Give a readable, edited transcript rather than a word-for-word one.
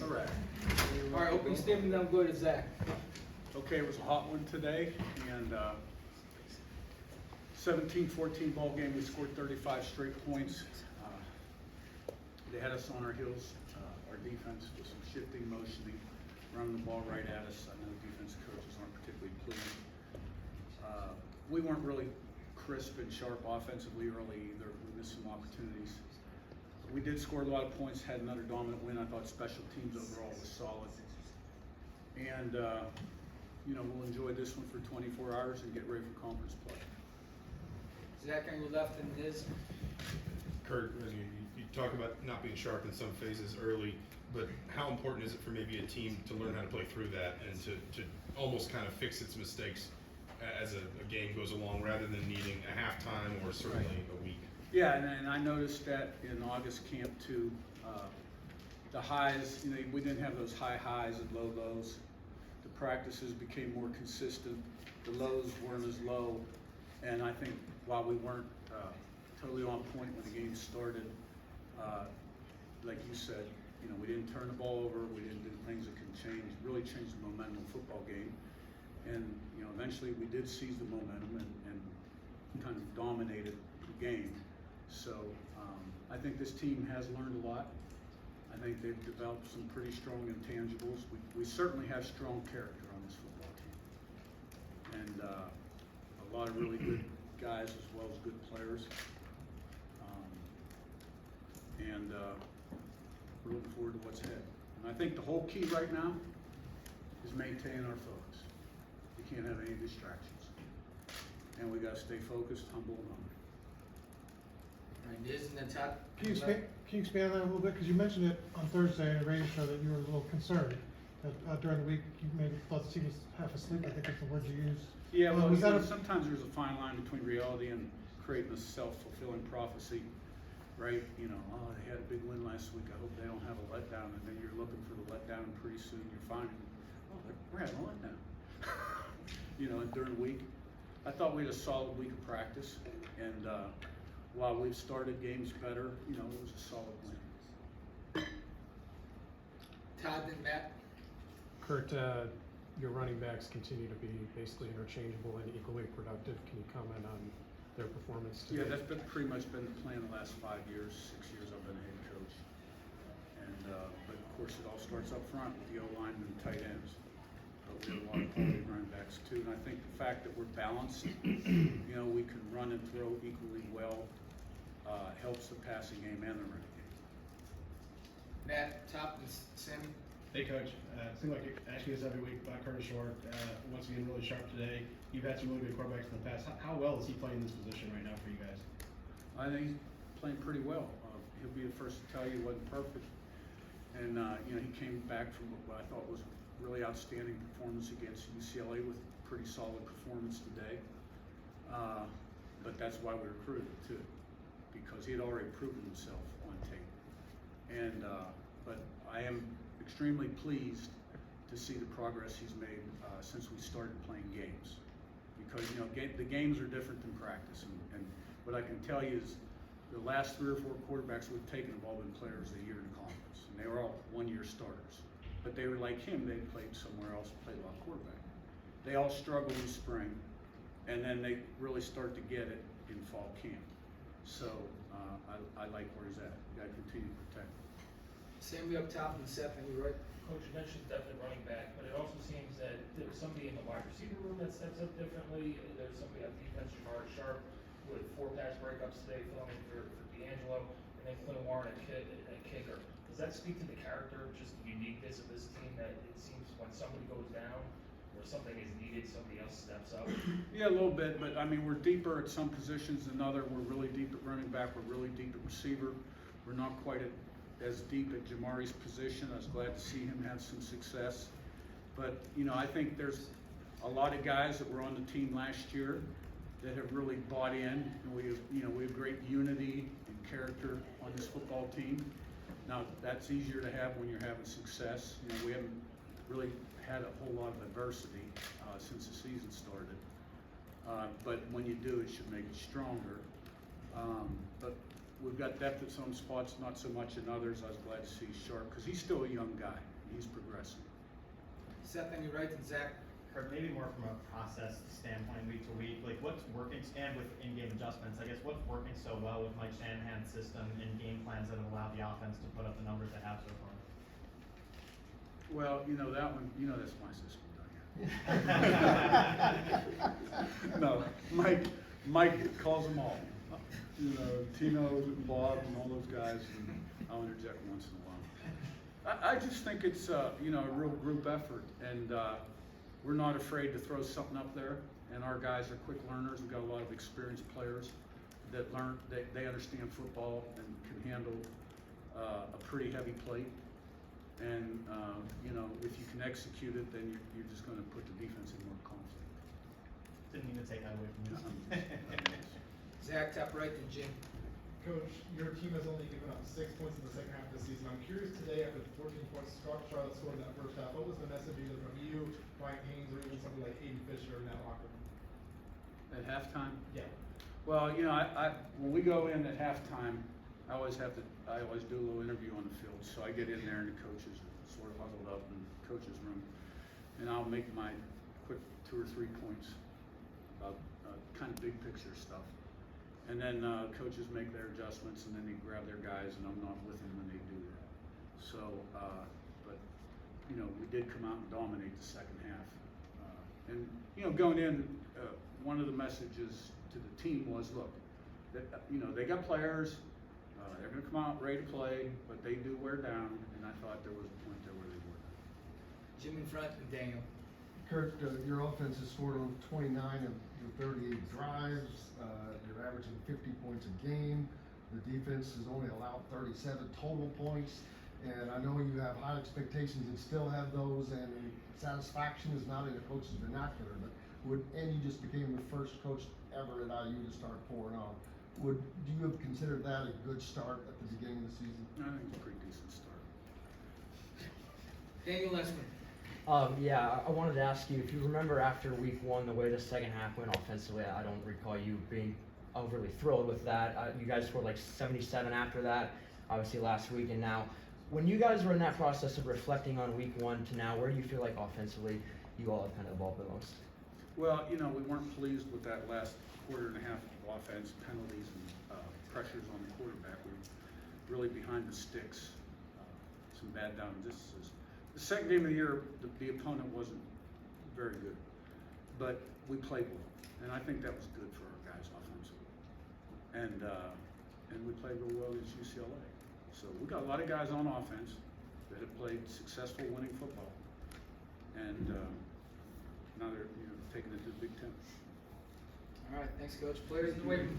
Correct. All right, opening statement, then we'll go to Zach. Okay, it was a hot one today, and 17-14 ball game. We scored 35 straight points. They had us on our heels. Our defense with some shifting, motioning, running the ball right at us. I know defense coaches aren't particularly pleased. We weren't really crisp and sharp offensively early either. We missed some opportunities. But we did score a lot of points, had another dominant win. I thought special teams overall was solid. And we'll enjoy this one for 24 hours and get ready for conference play. Zach on your left and his. Curt, you talk about not being sharp in some phases early, but how important is it for maybe a team to learn how to play through that and to almost kind of fix its mistakes as a game goes along rather than needing a halftime or certainly a week? Yeah, and I noticed that in August camp too. The highs, we didn't have those high highs and low lows. The practices became more consistent. The lows weren't as low, and I think while we weren't totally on point when the game started, like you said, we didn't turn the ball over. We didn't do things that can really change the momentum of the football game. And eventually we did seize the momentum and kind of dominated the game. So I think this team has learned a lot. I think they've developed some pretty strong intangibles. We certainly have strong character on this football team, and a lot of really good guys as well as good players. And we're looking forward to what's ahead. And I think the whole key right now is maintaining our focus. We can't have any distractions, and we got to stay focused, humble, and hungry. All right, Diz and then Todd. Can you expand on that a little bit? Because you mentioned it on Thursday in the radio show that you were a little concerned that during the week you maybe thought the team was half asleep. I think that's the words you used. Yeah, well, was that sometimes there's a fine line between reality and creating a self-fulfilling prophecy, right? They had a big win last week. I hope they don't have a letdown, and then you're looking for the letdown, and pretty soon you're finding, we're having a letdown. And during the week, I thought we had a solid week of practice, and while we've started games better, it was a solid win. Todd and Matt. Curt, your running backs continue to be basically interchangeable and equally productive. Can you comment on their performance today? Yeah, that's pretty much been the plan the last 5 years, 6 years I've been a head coach. And but of course it all starts up front with the O-linemen and tight ends. But we have a lot of quality running backs too. And I think the fact that we're balanced, we can run and throw equally well, helps the passing game and the running game. Matt, Top, and Sammy. Hey, Coach. Seems like you're asking us every week about Curtis Short. Once again, really sharp today. You've had some really good quarterbacks in the past. How well is he playing this position right now for you guys? I think he's playing pretty well. He'll be the first to tell you he wasn't perfect. And, he came back from what I thought was a really outstanding performance against UCLA with a pretty solid performance today. But that's why we recruited him too, because he had already proven himself on tape. And, but I am extremely pleased to see the progress he's made since we started playing games. Because, the games are different than practice. And what I can tell you is the last 3 or 4 quarterbacks we've taken have all been players of the year in the conference. And they were all one-year starters. But they were like him, they played somewhere else, played a lot of quarterback. They all struggle in spring, and then they really start to get it in fall camp. So I like where he's at. You gotta continue to protect him. Sammy up top and Seth on your right. Coach, you mentioned depth at running back, but it also seems that there's somebody in the wide receiver room that steps up differently. There's somebody on defense, Jamar Sharp, with 4 pass breakups today, filling in for D'Angelo, and then Quinn Warren at kicker. Does that speak to the character, just the uniqueness of this team, that it seems when somebody goes down or something is needed, somebody else steps up? Yeah, a little bit, but I mean, we're deeper at some positions than other. We're really deep at running back. We're really deep at receiver. We're not quite as deep at Jamari's position. I was glad to see him have some success. But, I think there's a lot of guys that were on the team last year that have really bought in, and we have great unity and character on this football team. Now, that's easier to have when you're having success. We haven't really had a whole lot of adversity since the season started. But when you do, it should make it stronger. But we've got depth at some spots, not so much in others. I was glad to see Sharp, because he's still a young guy. he's progressing. Seth on your right and Zach. Kurt, maybe more from a process standpoint, week to week, like what's working, and with in-game adjustments, I guess what's working so well with Mike Shanahan's system and game plans that have allowed the offense to put up the numbers they have so far? Well, that one, that's my system. No, Mike calls them all. Tino and Bob and all those guys, and I'll interject once in a while. I just think it's a real group effort, and we're not afraid to throw something up there. And our guys are quick learners. We've got a lot of experienced players that they understand football and can handle a pretty heavy plate. And if you can execute it, then you're just going to put the defense in more conflict. Didn't mean to take that away from you. Zach, top right and Jim. Coach, your team has only given up 6 points in the second half of the season. I'm curious today, after the 14 points Charlotte scored in that first half, what was the message either from you, Mike Haynes, or even somebody like Aiden Fisher in that locker room? At halftime? Yeah. Well, I when we go in at halftime, I always do a little interview on the field. So I get in there and the coaches are sort of huddled up in the coaches' room, and I'll make my quick 2 or 3 points about kind of big picture stuff. And then coaches make their adjustments, and then they grab their guys, and I'm not with them when they do that. So, but we did come out and dominate the second half. And going in, one of the messages to the team was, look, that, they got players. They're going to come out ready to play, but they do wear down. And I thought there was a point there where they wore down. Jim in front and Daniel. Curt, your offense has scored on 29 of your 38 drives. You're averaging 50 points a game. The defense has only allowed 37 total points. And I know you have high expectations and still have those, and satisfaction is not in a coach's vernacular, but and you just became the first coach ever at IU to start pouring on. Do you have considered that a good start at the beginning of the season? I think it's a pretty decent start. Daniel Lessman. Yeah, I wanted to ask you if you remember after week 1, the way the second half went offensively. I don't recall you being overly thrilled with that. You guys scored like 77 after that, obviously last week, and now. When you guys were in that process of reflecting on week 1 to now, where do you feel like offensively you all have kind of evolved the most? Well, we weren't pleased with that last quarter and a half of offense, penalties and pressures on the quarterback. We were really behind the sticks, some bad down distances. The second game of the year, the opponent wasn't very good, but we played well, and I think that was good for our guys offensively. And we played real well against UCLA. So we got a lot of guys on offense that have played successful winning football, and now they're taking it to the Big Ten. All right, thanks, Coach. Players in the waiting room.